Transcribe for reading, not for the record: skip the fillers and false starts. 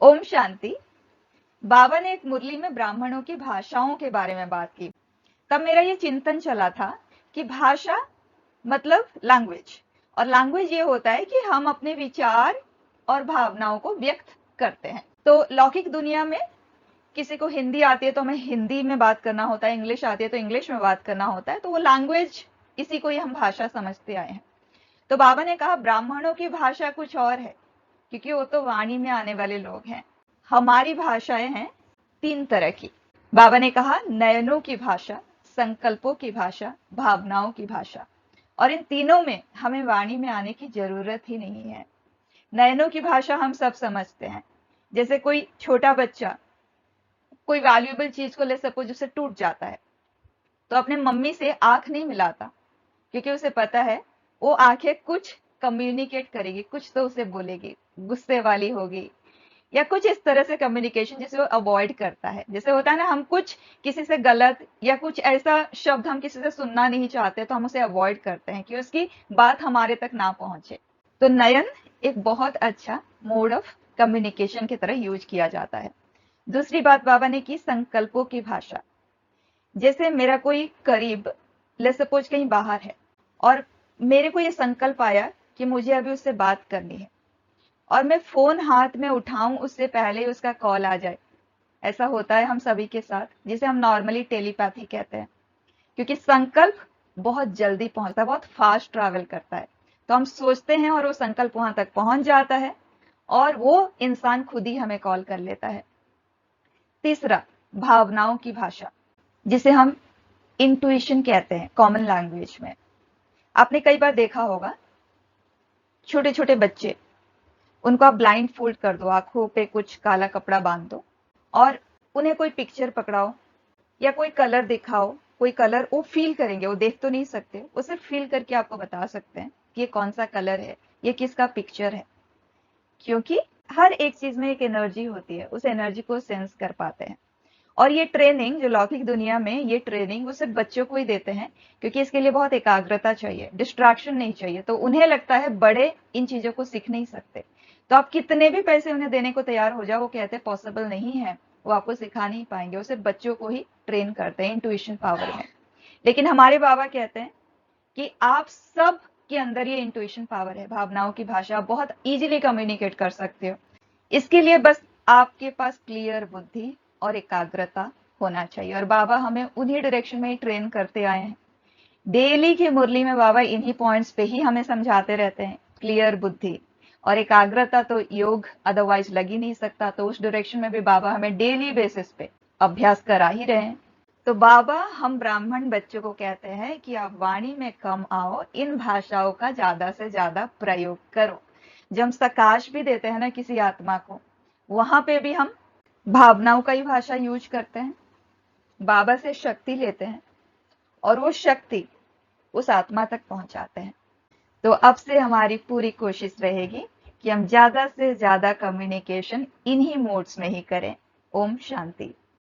ओम शांति। बाबा ने एक मुरली में ब्राह्मणों की भाषाओं के बारे में बात की। तब मेरा ये चिंतन चला था कि भाषा मतलब लैंग्वेज, और लैंग्वेज ये होता है कि हम अपने विचार और भावनाओं को व्यक्त करते हैं। तो लौकिक दुनिया में किसी को हिंदी आती है तो हमें हिंदी में बात करना होता है, इंग्लिश आती है तो इंग्लिश में बात करना होता है, तो वो लैंग्वेज, इसी को ही हम भाषा समझते आए हैं। तो बाबा ने कहा ब्राह्मणों की भाषा कुछ और है, क्योंकि वो तो वाणी में आने वाले लोग हैं। हमारी भाषाएं हैं 3 तरह की। बाबा ने कहा नयनों की भाषा, संकल्पों की भाषा, भावनाओं की भाषा, और इन तीनों में हमें वाणी में आने की जरूरत ही नहीं है। नयनों की भाषा हम सब समझते हैं। जैसे कोई छोटा बच्चा कोई वैल्यूएबल चीज को ले, सपोज उसे टूट जाता है, तो अपने मम्मी से आंख नहीं मिलाता, क्योंकि उसे पता है वो आंखें कुछ कम्युनिकेट करेगी, कुछ तो उसे बोलेगी, गुस्से वाली होगी या कुछ इस तरह से कम्युनिकेशन जिसे वो अवॉइड करता है। जैसे होता है ना, हम कुछ किसी से गलत या कुछ ऐसा शब्द हम किसी से सुनना नहीं चाहते तो हम उसे अवॉइड करते हैं कि उसकी बात हमारे तक ना पहुंचे। तो नयन एक बहुत अच्छा मोड ऑफ कम्युनिकेशन की तरह यूज किया जाता है। दूसरी बात बाबा ने की संकल्पों की भाषा। जैसे मेरा कोई करीब, ले सपोज कहीं बाहर है, और मेरे को ये संकल्प आया कि मुझे अभी उससे बात करनी है, और मैं फोन हाथ में उठाऊं उससे पहले ही उसका कॉल आ जाए। ऐसा होता है हम सभी के साथ, जिसे हम नॉर्मली टेलीपैथी कहते हैं, क्योंकि संकल्प बहुत जल्दी पहुंचता है, बहुत फास्ट ट्रैवल करता है। तो हम सोचते हैं और वो संकल्प वहां तक पहुंच जाता है, और वो इंसान खुद ही हमें कॉल कर लेता है। तीसरा, भावनाओं की भाषा, जिसे हम इंट्यूशन कहते हैं कॉमन लैंग्वेज में। आपने कई बार देखा होगा, छोटे छोटे बच्चे, उनको आप ब्लाइंड फोल्ड कर दो, आंखों पे कुछ काला कपड़ा बांध दो, और उन्हें कोई पिक्चर पकड़ाओ या कोई कलर दिखाओ, कोई कलर वो फील करेंगे, वो देख तो नहीं सकते, वो सिर्फ फील करके आपको बता सकते हैं कि ये कौन सा कलर है, ये किसका पिक्चर है। क्योंकि हर एक चीज में एक एनर्जी होती है, उस एनर्जी को सेंस कर पाते हैं। और ये ट्रेनिंग जो लौकिक दुनिया में, ये ट्रेनिंग वो सिर्फ बच्चों को ही देते हैं, क्योंकि इसके लिए बहुत एकाग्रता चाहिए, डिस्ट्रैक्शन नहीं चाहिए। तो उन्हें लगता है बड़े इन चीजों को सीख नहीं सकते, तो आप कितने भी पैसे उन्हें देने को तैयार हो जाओ, वो कहते हैं पॉसिबल नहीं है, वो आपको सिखा नहीं पाएंगे। वो सिर्फ बच्चों को ही ट्रेन करते हैं इंट्यूशन पावर में। लेकिन हमारे बाबा कहते हैं कि आप सब के अंदर ये इंट्यूशन पावर है, भावनाओं की भाषा आप बहुत इजीली कम्युनिकेट कर सकते हो। इसके लिए बस आपके पास क्लियर बुद्धि और एकाग्रता होना चाहिए, और बाबा हमें उन्हीं डायरेक्शन में ही ट्रेन करते आए हैं। डेली की मुरली में बाबा इन्हीं पॉइंट्स पे ही हमें समझाते रहते हैं। क्लियर बुद्धि और एकाग्रता तो योग अदरवाइज लग ही नहीं सकता, तो उस डायरेक्शन में भी बाबा हमें डेली बेसिस पे अभ्यास करा ही रहे हैं। तो बाबा हम ब्राह्मण बच्चों को कहते हैं कि आप वाणी में कम आओ, इन भाषाओं का ज्यादा से ज्यादा प्रयोग करो। जब हम सकाश भी देते हैं ना किसी आत्मा को, वहां पे भी हम भावनाओं का ही भाषा यूज करते हैं, बाबा से शक्ति लेते हैं, और वो शक्ति उस आत्मा तक पहुंचाते हैं। तो अब से हमारी पूरी कोशिश रहेगी कि हम ज्यादा से ज्यादा कम्युनिकेशन इन्हीं मोड्स में ही करें। ओम शांति।